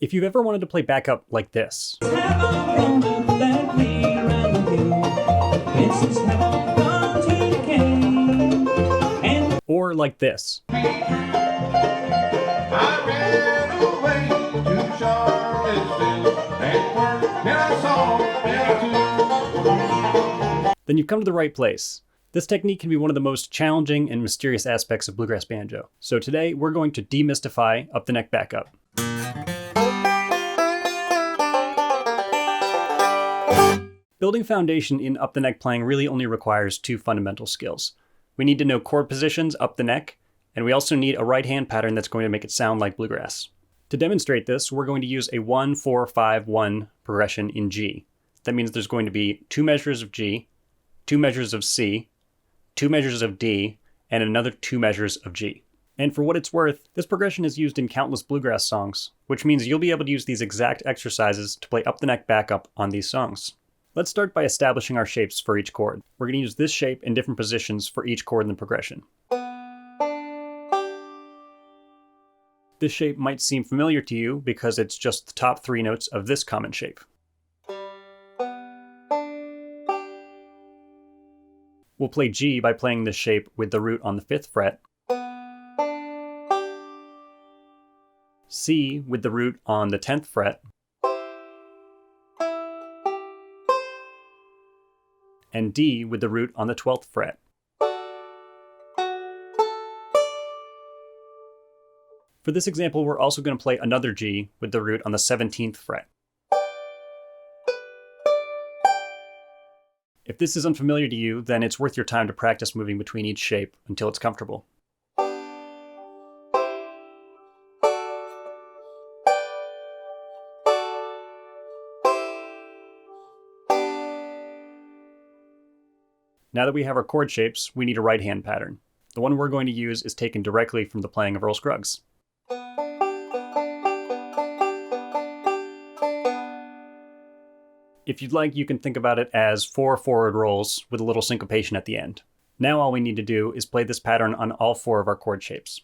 If you've ever wanted to play backup like this, or like this, then you've come to the right place. This technique can be one of the most challenging and mysterious aspects of bluegrass banjo. So today we're going to demystify up the neck backup. Building foundation in up the neck playing really only requires two fundamental skills. We need to know chord positions up the neck, and we also need a right hand pattern that's going to make it sound like bluegrass. To demonstrate this, we're going to use a 1-4-5-1 progression in G. That means there's going to be 2 measures of G, 2 measures of C, 2 measures of D, and another 2 measures of G. And for what it's worth, this progression is used in countless bluegrass songs, which means you'll be able to use these exact exercises to play up the neck backup on these songs. Let's start by establishing our shapes for each chord. We're going to use this shape in different positions for each chord in the progression. This shape might seem familiar to you because it's just the top 3 notes of this common shape. We'll play G by playing this shape with the root on the 5th fret, C with the root on the 10th fret, and D with the root on the 12th fret. For this example, we're also going to play another G with the root on the 17th fret. If this is unfamiliar to you, then it's worth your time to practice moving between each shape until it's comfortable. Now that we have our chord shapes, we need a right hand pattern. The one we're going to use is taken directly from the playing of Earl Scruggs. If you'd like, you can think about it as 4 forward rolls with a little syncopation at the end. Now all we need to do is play this pattern on all 4 of our chord shapes.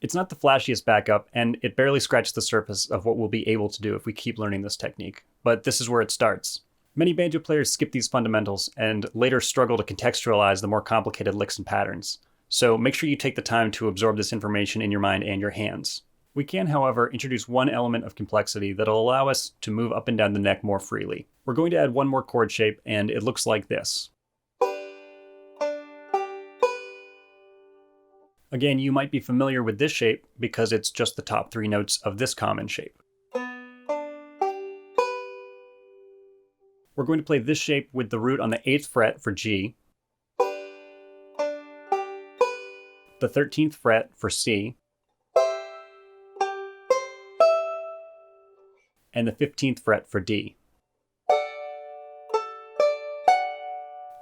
It's not the flashiest backup, and it barely scratches the surface of what we'll be able to do if we keep learning this technique, but this is where it starts. Many banjo players skip these fundamentals and later struggle to contextualize the more complicated licks and patterns, so make sure you take the time to absorb this information in your mind and your hands. We can, however, introduce one element of complexity that'll allow us to move up and down the neck more freely. We're going to add one more chord shape, and it looks like this. Again, you might be familiar with this shape because it's just the top 3 notes of this common shape. We're going to play this shape with the root on the 8th fret for G, the 13th fret for C, and the 15th fret for D.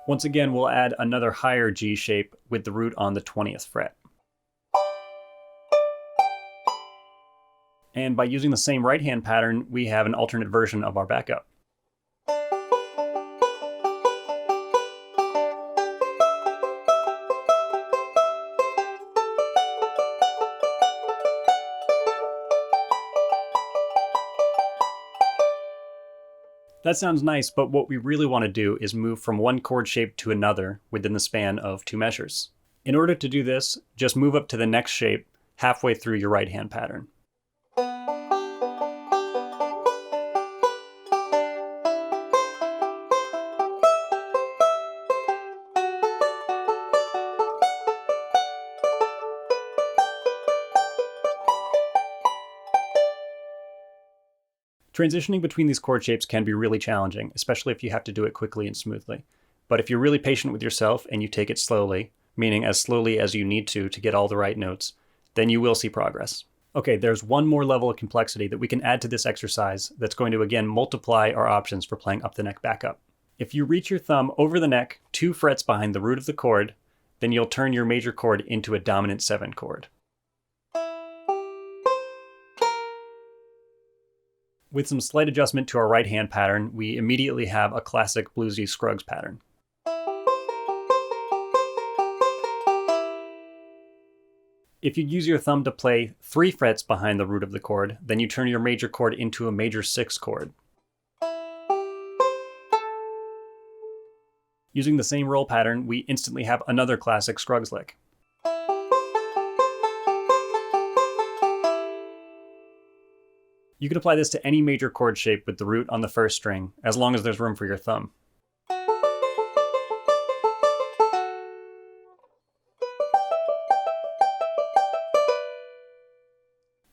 Once again, we'll add another higher G shape with the root on the 20th fret. And by using the same right hand pattern, we have an alternate version of our backup. That sounds nice, but what we really want to do is move from one chord shape to another within the span of 2 measures. In order to do this, just move up to the next shape halfway through your right hand pattern. Transitioning between these chord shapes can be really challenging, especially if you have to do it quickly and smoothly. But if you're really patient with yourself and you take it slowly, meaning as slowly as you need to get all the right notes, then you will see progress. Okay, there's one more level of complexity that we can add to this exercise that's going to again multiply our options for playing up the neck backup. If you reach your thumb over the neck 2 frets behind the root of the chord, then you'll turn your major chord into a dominant 7 chord. With some slight adjustment to our right hand pattern, we immediately have a classic bluesy Scruggs pattern. If you use your thumb to play 3 frets behind the root of the chord, then you turn your major chord into a major 6 chord. Using the same roll pattern, we instantly have another classic Scruggs lick. You can apply this to any major chord shape with the root on the first string, as long as there's room for your thumb.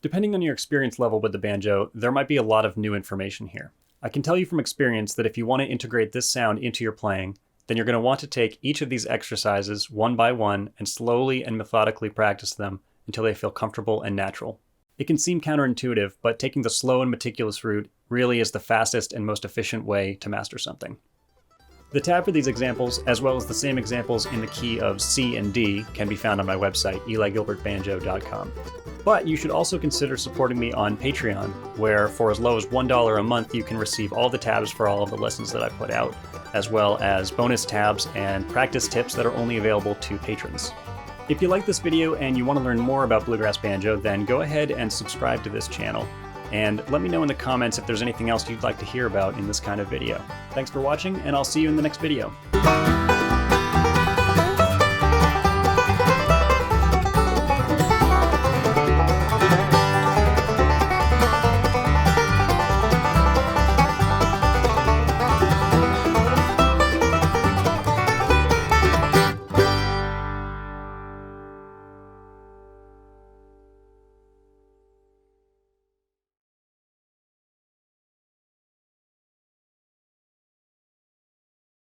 Depending on your experience level with the banjo, there might be a lot of new information here. I can tell you from experience that if you want to integrate this sound into your playing, then you're going to want to take each of these exercises one by one and slowly and methodically practice them until they feel comfortable and natural. It can seem counterintuitive, but taking the slow and meticulous route really is the fastest and most efficient way to master something. The tab for these examples, as well as the same examples in the key of C and D, can be found on my website, eligilbertbanjo.com. But you should also consider supporting me on Patreon, where for as low as $1 a month you can receive all the tabs for all of the lessons that I put out, as well as bonus tabs and practice tips that are only available to patrons. If you like this video and you want to learn more about bluegrass banjo, then go ahead and subscribe to this channel. And let me know in the comments if there's anything else you'd like to hear about in this kind of video. Thanks for watching, and I'll see you in the next video.